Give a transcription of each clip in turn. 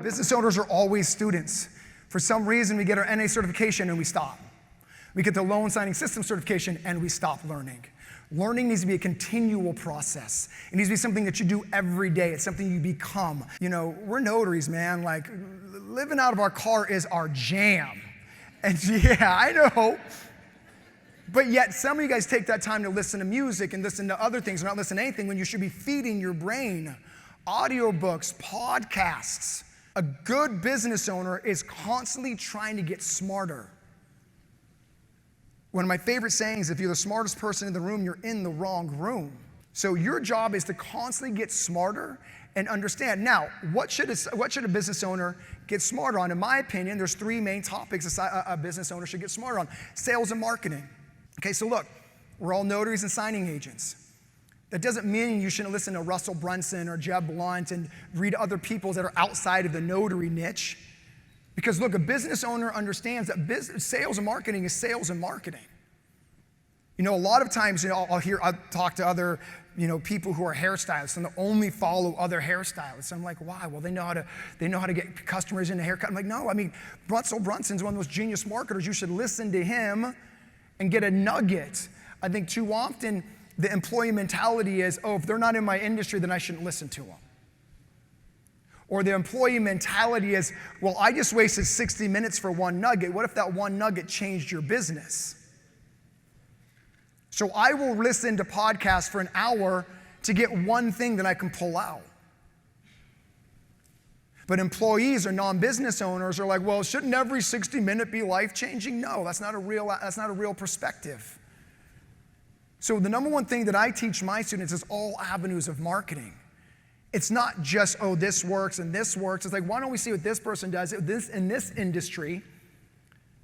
Business owners are always students. For some reason, we get our NNA certification and we stop. We get the loan signing system certification and we stop learning. Learning needs to be a continual process. It needs to be something that you do every day. It's something you become. You know, we're notaries, man. Like, living out of our car is our jam. And yeah, I know. But yet, some of you guys take that time to listen to music and listen to other things, or not listen to anything, when you should be feeding your brain. Audiobooks, podcasts. A good business owner is constantly trying to get smarter. One of my favorite sayings, if you're the smartest person in the room, you're in the wrong room. So your job is to constantly get smarter and understand. Now, what should a business owner get smarter on? In my opinion, there's three main topics a business owner should get smarter on. Sales and marketing. Okay, so look, we're all notaries and signing agents. That doesn't mean you shouldn't listen to Russell Brunson or Jeb Blunt and read other people that are outside of the notary niche. Because look, a business owner understands that sales and marketing is sales and marketing. You know, a lot of times, you know, I'll talk to other, you know, people who are hairstylists and they only follow other hairstylists. I'm like, why? Well, they know how to get customers in a haircut. I'm like, no, I mean, Russell Brunson's one of those genius marketers. You should listen to him and get a nugget. I think too often the employee mentality is, oh, if they're not in my industry, then I shouldn't listen to them. Or the employee mentality is, well, I just wasted 60 minutes for one nugget. What if that one nugget changed your business? So I will listen to podcasts for an hour to get one thing that I can pull out. But employees or non-business owners are like, well, shouldn't every 60-minute be life-changing? No, that's not a real perspective. So the number one thing that I teach my students is all avenues of marketing. It's not just, oh, this works and this works. It's like, why don't we see what this person does in this industry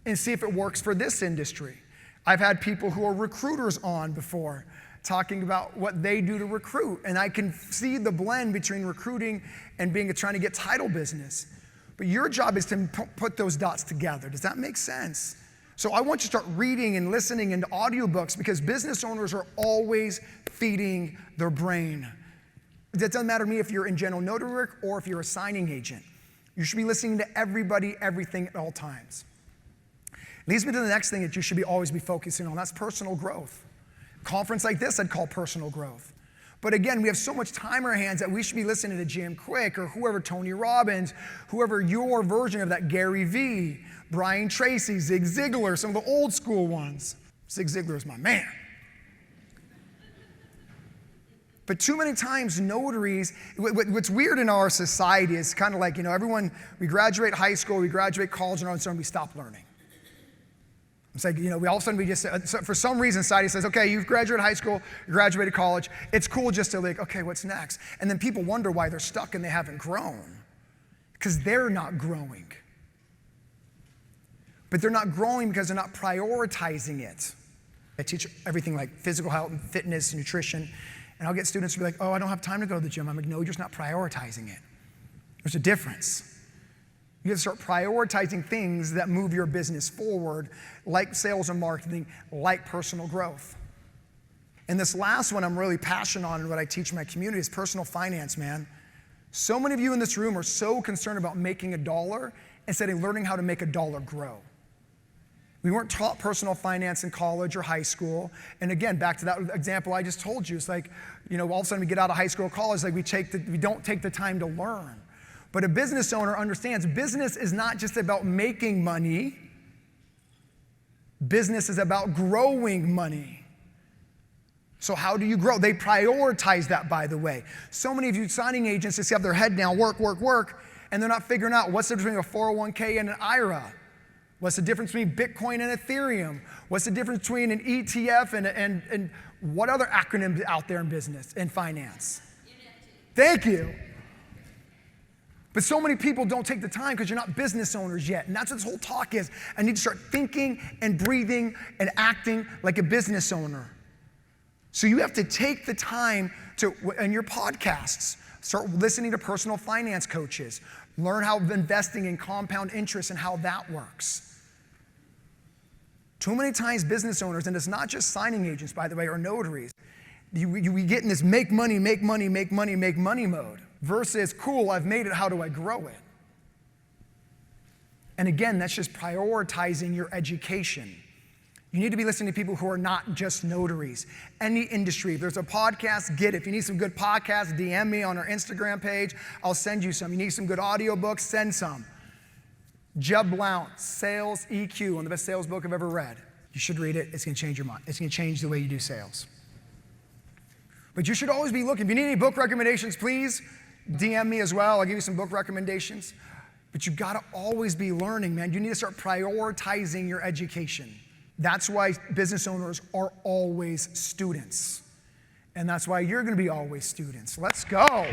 and see if it works for this industry? I've had people who are recruiters on before talking about what they do to recruit, and I can see the blend between recruiting and trying to get title business. But your job is to put those dots together. Does that make sense? So I want you to start reading and listening into audiobooks because business owners are always feeding their brain. It doesn't matter to me if you're in general notary work or if you're a signing agent. You should be listening to everybody, everything at all times. Leads me to the next thing that you should always be focusing on. That's personal growth. A conference like this I'd call personal growth. But again, we have so much time in our hands that we should be listening to Jim Quick or whoever, Tony Robbins, whoever your version of that, Gary Vee, Brian Tracy, Zig Ziglar, some of the old school ones. Zig Ziglar is my man. But too many times notaries, what's weird in our society is kind of like, you know, everyone, we graduate high school, we graduate college, and all of a sudden we stop learning. It's like, you know, all of a sudden we just, for some reason, society says, okay, you've graduated high school, you graduated college. It's cool just to like, okay, what's next? And then people wonder why they're stuck and they haven't grown. Because they're not growing. But they're not growing because they're not prioritizing it. I teach everything like physical health and fitness, nutrition. And I'll get students who be like, oh, I don't have time to go to the gym. I'm like, no, you're just not prioritizing it. There's a difference. You have to start prioritizing things that move your business forward, like sales and marketing, like personal growth. And this last one I'm really passionate on and what I teach my community is personal finance, man. So many of you in this room are so concerned about making a dollar instead of learning how to make a dollar grow. We weren't taught personal finance in college or high school. And again, back to that example I just told you, it's like, you know, all of a sudden we get out of high school or college, like we don't take the time to learn. But a business owner understands business is not just about making money. Business is about growing money. So how do you grow? They prioritize that, by the way. So many of you signing agents just have their head down, work, and they're not figuring out what's the difference between a 401k and an IRA. What's the difference between Bitcoin and Ethereum? What's the difference between an ETF and what other acronyms out there in business and finance? Thank you. But so many people don't take the time because you're not business owners yet. And that's what this whole talk is. I need to start thinking and breathing and acting like a business owner. So you have to take the time to, in your podcasts, start listening to personal finance coaches. Learn how investing in compound interest and how that works. Too many times business owners, and it's not just signing agents, by the way, or notaries, We get in this make money mode versus, cool, I've made it, how do I grow it? And again, that's just prioritizing your education. You need to be listening to people who are not just notaries. Any industry. If there's a podcast, get it. If you need some good podcasts, DM me on our Instagram page. I'll send you some. You need some good audiobooks, send some. Jeb Blount, Sales EQ, one of the best sales book I've ever read. You should read it. It's going to change your mind. It's going to change the way you do sales. But you should always be looking. If you need any book recommendations, please DM me as well. I'll give you some book recommendations. But you've got to always be learning, man. You need to start prioritizing your education. That's why business owners are always students. And that's why you're going to be always students. Let's go.